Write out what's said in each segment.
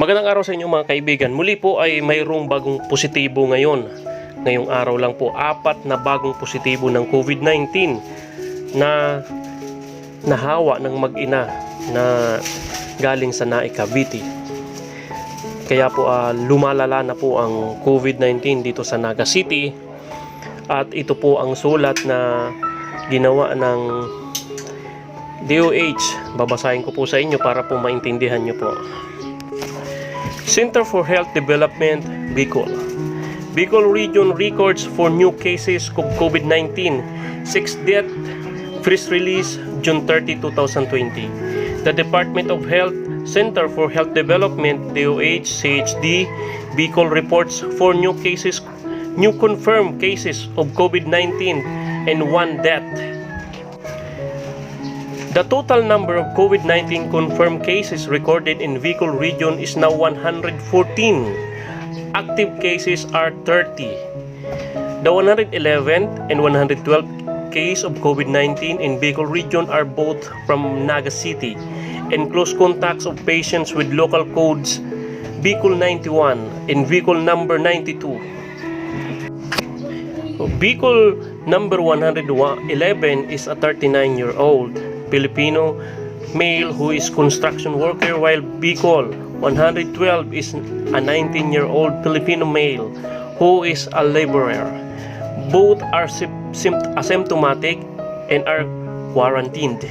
Magandang araw sa inyo mga kaibigan. Muli po ay mayroong bagong positibo ngayon. Ngayong araw lang po, 4 na bagong positibo ng COVID-19 na nahawa ng mag-ina na galing sa Naga, Cavite. Kaya po lumalala na po ang COVID-19 dito sa Naga City. At ito po ang sulat na ginawa ng DOH. Babasahin ko po sa inyo para po maintindihan nyo po. Center for Health Development, Bicol. Bicol Region records for new cases of COVID-19. 6 death. Press release, June 30, 2020. The Department of Health Center for Health Development, DOH, CHD, Bicol reports 4 new confirmed cases of COVID-19 and 1 death. The total number of COVID-19 confirmed cases recorded in Bicol region is now 114. Active cases are 30. The 111th and 112th case of COVID-19 in Bicol region are both from Naga City and close contacts of patients with local codes Bicol 91 and Bicol number 92. Bicol number 111 is a 39-year-old Filipino male who is construction worker, while Bicol 112 is a 19-year-old Filipino male who is a laborer. Both are asymptomatic and are quarantined.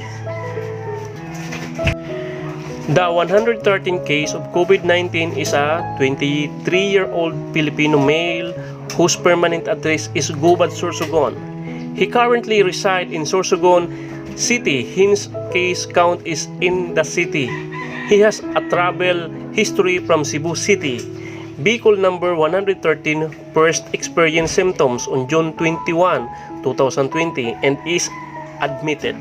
The 113 case of COVID-19 is a 23-year-old Filipino male whose permanent address is Gubat, Sorsogon. He currently resides in Sorsogon City, his case count is in the city. He has a travel history from Cebu City. Bicol number 113 first experienced symptoms on June 21, 2020 and is admitted.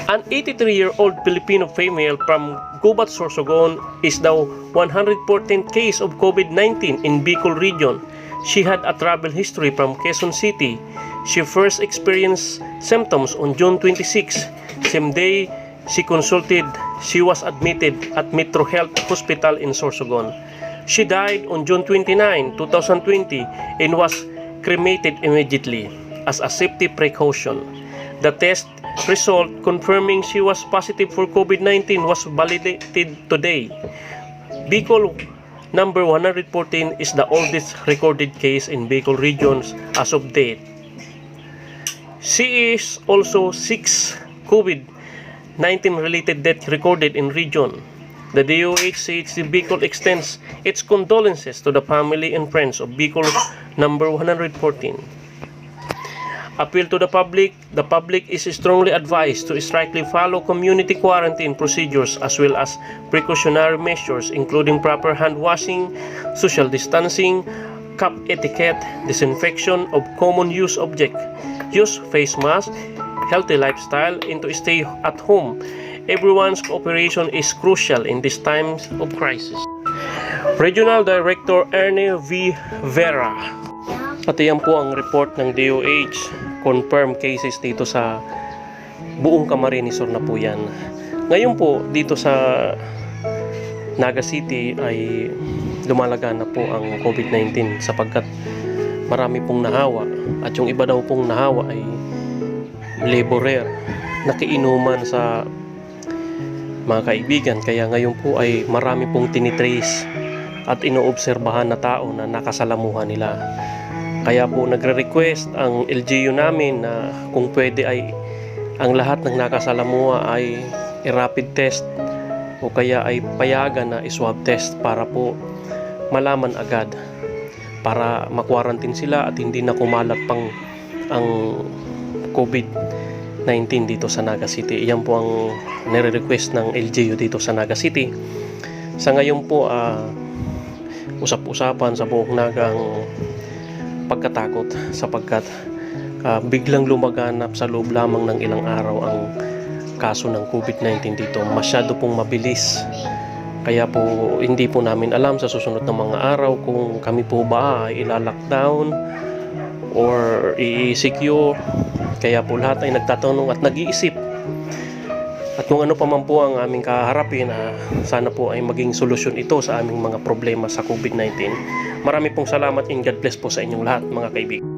An 83-year-old Filipino female from Gubat, Sorsogon is the 114th case of COVID-19 in Bicol region. She had a travel history from Quezon City. She first experienced symptoms on June 26. Same day she consulted, she was admitted at Metro Health Hospital in Sorsogon. She died on June 29, 2020 and was cremated immediately as a safety precaution. The test result confirming she was positive for COVID-19 was validated today. Bicol number 114 is the oldest recorded case in Bicol regions as of date. She is also 6 COVID-19 related deaths recorded in region. The DOH Bicol extends its condolences to the family and friends of Bicol number 114. Appeal to the public is strongly advised to strictly follow community quarantine procedures as well as precautionary measures including proper hand washing, social distancing, cup etiquette, disinfection of common use object, use face mask, healthy lifestyle, and to stay at home. Everyone's cooperation is crucial in these times of crisis. Regional Director Ernie V. Vera. At iyan po ang report ng DOH. Confirmed cases dito sa buong Camarines Sur na po yan. Ngayon po dito sa Naga City ay lumalaga na po ang COVID-19 sapagkat marami pong nahawa at yung iba daw pong nahawa ay laborer, nakiinuman sa mga kaibigan. Kaya ngayon po ay marami pong tinitrace at inoobserbahan na tao na nakasalamuhan nila. Kaya po nagre-request ang LGU namin na kung pwede ay ang lahat ng nakasalamuha ay i-rapid test o kaya ay payagan na i-swab test para po malaman agad para makwarantin sila at hindi na kumalat pang ang COVID-19 dito sa Naga City. Iyan po ang nire-request ng LGU dito sa Naga City. Sa ngayon po usap-usapan sa buong Naga ang pagkatakot sapagkat biglang lumaganap sa loob lamang ng ilang araw ang kaso ng COVID-19 dito. Masyado pong mabilis. Kaya po hindi po namin alam sa susunod na mga araw kung kami po ba ay ila-lockdown or i-secure. Kaya po lahat ay nagtatanong at nag-iisip At kung ano pa man po ang aming kaharapin, sana po ay maging solusyon ito sa aming mga problema sa COVID-19. Marami pong salamat and God bless po sa inyong lahat mga kaibigan.